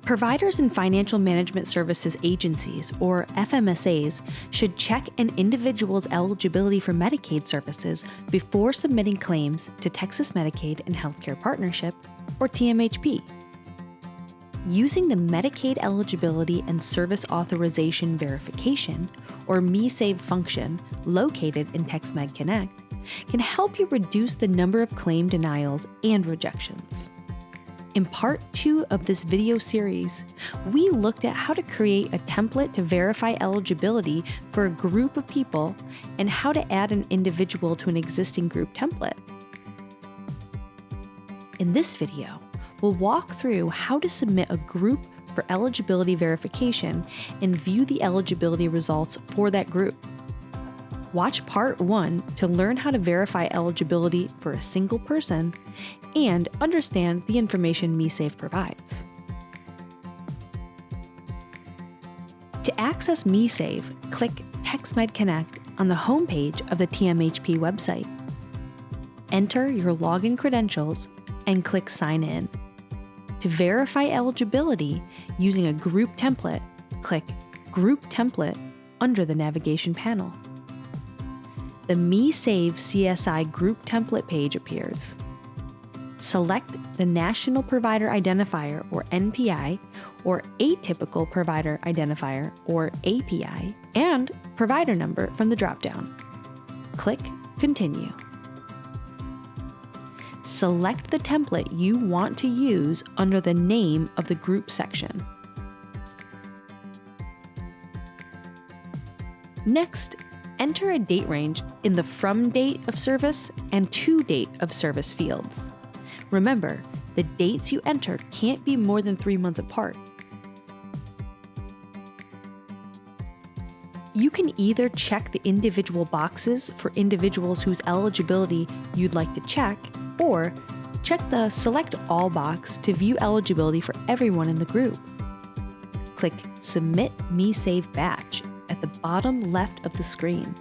Providers and financial management services agencies, or FMSAs, should check an individual's eligibility for Medicaid services before submitting claims to Texas Medicaid and Healthcare Partnership, or TMHP. Using the Medicaid Eligibility and Service Authorization Verification, or MESAV function located in TexMed Connect, can help you reduce the number of claim denials and rejections. In part 2 of this video series, we looked at how to create a template to verify eligibility for a group of people and how to add an individual to an existing group template. In this video, we'll walk through how to submit a group for eligibility verification and view the eligibility results for that group. Watch part 1 to learn how to verify eligibility for a single person and understand the information MESAV provides. To access MESAV, click TexMed Connect on the homepage of the TMHP website. Enter your login credentials and click Sign In. To verify eligibility using a group template, click Group Template under the navigation panel. The MESAV CSI Group Template page appears. Select the National Provider Identifier, or NPI, or Atypical Provider Identifier, or API, and Provider Number from the dropdown. Click Continue. Select the template you want to use under the name of the group section. Next, enter a date range in the From Date of Service and To Date of Service fields. Remember, the dates you enter can't be more than 3 months apart. You can either check the individual boxes for individuals whose eligibility you'd like to check, or check the Select All box to view eligibility for everyone in the group. Click Submit MESAV Batch at the bottom left of the screen.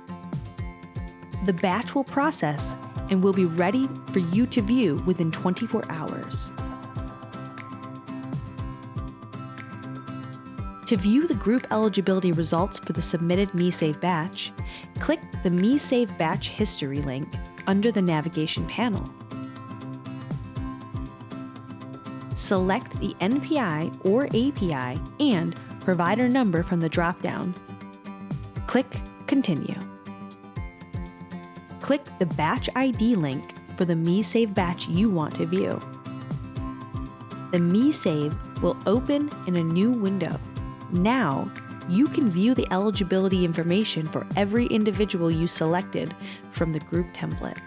The batch will process and will be ready for you to view within 24 hours. To view the group eligibility results for the submitted MESAV batch, click the MESAV Batch History link under the navigation panel. Select the NPI or API and provider number from the dropdown. Click Continue. Click the Batch ID link for the MESAV batch you want to view. The MESAV will open in a new window. Now, you can view the eligibility information for every individual you selected from the group template.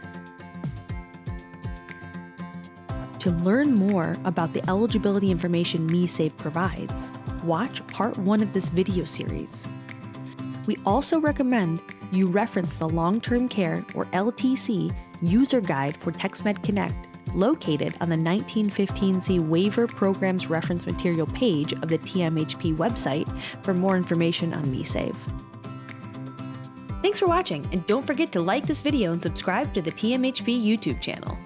To learn more about the eligibility information MESAV provides, watch part 1 of this video series. We also recommend you reference the Long-Term Care, or LTC, user guide for TexMed Connect located on the 1915C Waiver Programs Reference Material page of the TMHP website for more information on MESAV. Thanks for watching, and don't forget to like this video and subscribe to the TMHP YouTube channel.